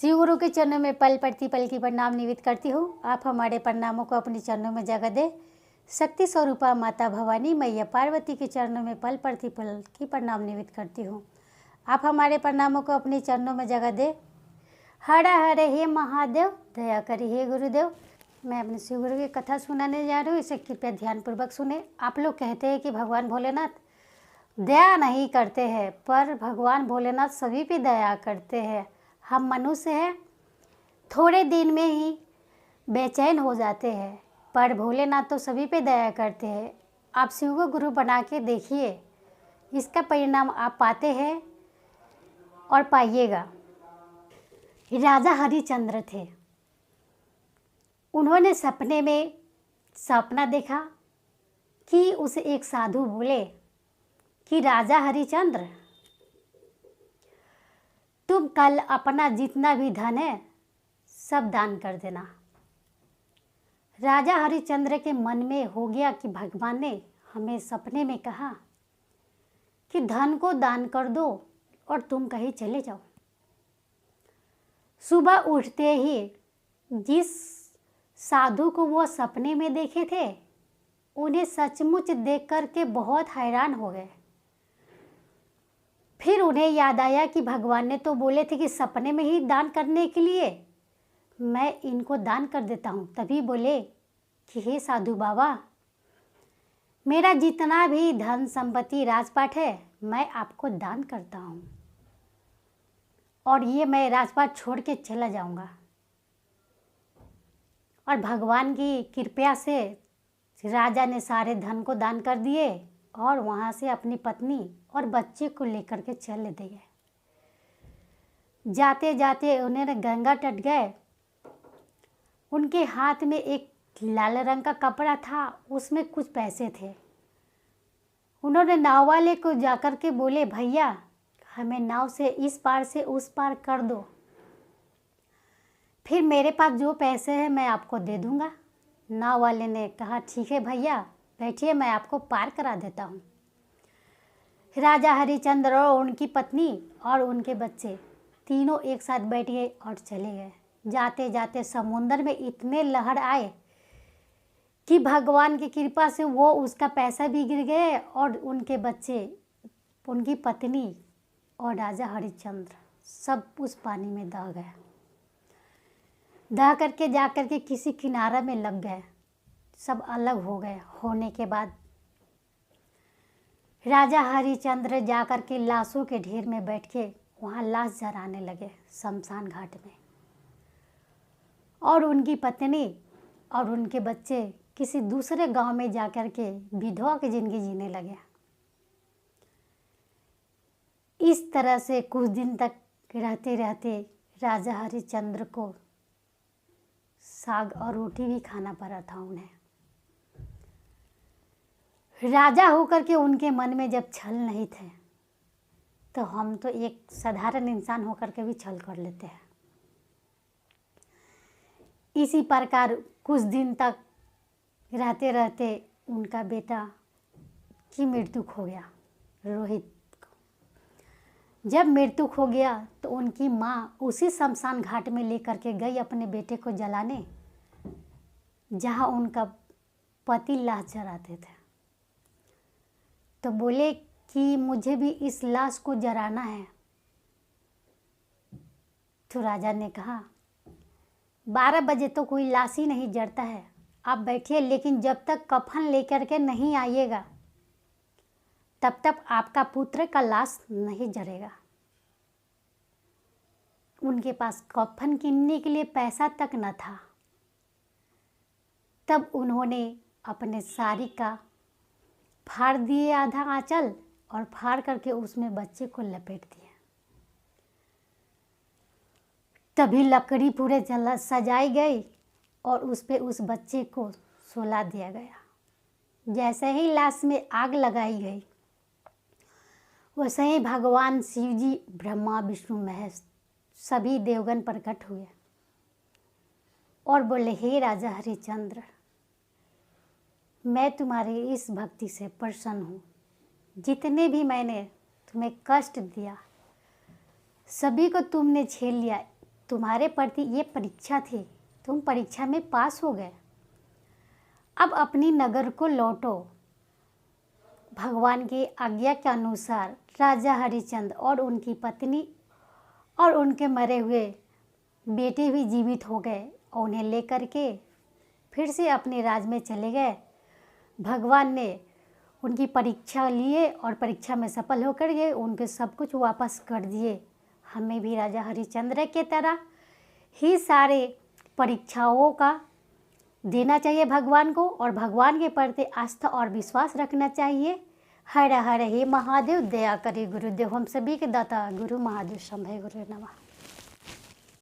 शिव गुरु के चरणों में पल प्रति पल की प्रणाम निवेदित करती हूँ। आप हमारे प्रणामों को अपने चरणों में जगह दे। शक्ति स्वरूपा माता भवानी मैया पार्वती के चरणों में पल प्रति पल की प्रणाम निवेदित करती हूँ। आप हमारे प्रणामों को अपने चरणों में जगह दे। हर हर हे महादेव, दया करी हे गुरुदेव। मैं अपने शिव गुरु की कथा सुनाने जा रही हूँ, इसे कृपया ध्यानपूर्वक सुने। आप लोग कहते हैं कि भगवान भोलेनाथ दया नहीं करते हैं, पर भगवान भोलेनाथ सभी पे दया करते हैं। हम मनुष्य हैं, थोड़े दिन में ही बेचैन हो जाते हैं, पर भोलेनाथ तो सभी पे दया करते हैं। आप शिव को गुरु बना के देखिए, इसका परिणाम आप पाते हैं और पाइएगा। राजा हरिश्चंद्र थे। उन्होंने सपने में सपना देखा कि उसे एक साधु बोले कि राजा हरिश्चंद्र, तुम कल अपना जितना भी धन है सब दान कर देना। राजा हरिश्चंद्र के मन में हो गया कि भगवान ने हमें सपने में कहा कि धन को दान कर दो और तुम कहीं चले जाओ। सुबह उठते ही जिस साधु को वो सपने में देखे थे, उन्हें सचमुच देख कर के बहुत हैरान हो गए। फिर उन्हें याद आया कि भगवान ने तो बोले थे कि सपने में ही दान करने के लिए, मैं इनको दान कर देता हूँ। तभी बोले कि हे साधु बाबा, मेरा जितना भी धन संपत्ति राजपाट है मैं आपको दान करता हूँ, और ये मैं राजपाट छोड़ के चला जाऊँगा। और भगवान की कृपा से राजा ने सारे धन को दान कर दिए और वहाँ से अपनी पत्नी और बच्चे को लेकर के चले दिए। जाते जाते उन्हें गंगा तट गए। उनके हाथ में एक लाल रंग का कपड़ा था, उसमें कुछ पैसे थे। उन्होंने नाव वाले को जाकर के बोले, भैया हमें नाव से इस पार से उस पार कर दो, फिर मेरे पास जो पैसे हैं मैं आपको दे दूँगा। नाव वाले ने कहा, ठीक है भैया बैठिए, मैं आपको पार करा देता हूँ। राजा हरिश्चंद्र और उनकी पत्नी और उनके बच्चे तीनों एक साथ बैठ गए और चले गए। जाते जाते समुंदर में इतने लहर आए कि भगवान की कृपा से वो उसका पैसा भी गिर गए और उनके बच्चे, उनकी पत्नी और राजा हरिश्चंद्र सब उस पानी में दह गए। दह करके जा करके किसी किनारा में लग गए, सब अलग हो गए। होने के बाद राजा हरिश्चंद्र जा कर के लाशों के ढेर में बैठ के वहाँ लाश जलाने लगे शमशान घाट में, और उनकी पत्नी और उनके बच्चे किसी दूसरे गांव में जा कर के विधवा की जिंदगी जीने लगे। इस तरह से कुछ दिन तक रहते रहते राजा हरिश्चंद्र को साग और रोटी भी खाना पड़ा था उन्हें। राजा होकर के उनके मन में जब छल नहीं थे, तो हम तो एक साधारण इंसान होकर के भी छल कर लेते हैं। इसी प्रकार कुछ दिन तक रहते रहते उनका बेटा की मृत्यु हो गया, रोहित को। जब मृत्यु हो गया तो उनकी माँ उसी शमशान घाट में लेकर के गई अपने बेटे को जलाने, जहाँ उनका पति लाश जलाते थे। तो बोले कि मुझे भी इस लाश को जलाना है। तो राजा ने कहा, 12 बजे तो कोई लाश ही नहीं जलता है, आप बैठिए, लेकिन जब तक कफन लेकर के नहीं आइएगा तब तक आपका पुत्र का लाश नहीं जलेगा। उनके पास कफन किनने के लिए पैसा तक न था। तब उन्होंने अपने साड़ी का फाड़ दिए आधा आंचल और फाड़ करके उसमें बच्चे को लपेट दिया। तभी लकड़ी पूरे सजाई गई और उस पे उस बच्चे को सुला दिया गया। जैसे ही लाश में आग लगाई गई, वैसे ही भगवान शिव जी, ब्रह्मा विष्णु महेश सभी देवगण प्रकट हुए और बोले, हे राजा हरिश्चंद्र, मैं तुम्हारी इस भक्ति से प्रसन्न हूँ। जितने भी मैंने तुम्हें कष्ट दिया सभी को तुमने झेल लिया, तुम्हारे प्रति ये परीक्षा थी, तुम परीक्षा में पास हो गए। अब अपनी नगर को लौटो। भगवान की आज्ञा के अनुसार राजा हरिश्चंद्र और उनकी पत्नी और उनके मरे हुए बेटे भी जीवित हो गए और उन्हें लेकर के फिर से अपने राज में चले गए। भगवान ने उनकी परीक्षा लिए और परीक्षा में सफल होकर गए, उनके सब कुछ वापस कर दिए। हमें भी राजा हरिश्चंद्र के तरह ही सारे परीक्षाओं का देना चाहिए भगवान को, और भगवान के प्रति आस्था और विश्वास रखना चाहिए। हर हर हे महादेव, दया करे गुरुदेव। हम सभी के दाता गुरु महादेव शंभे गुरु नमः।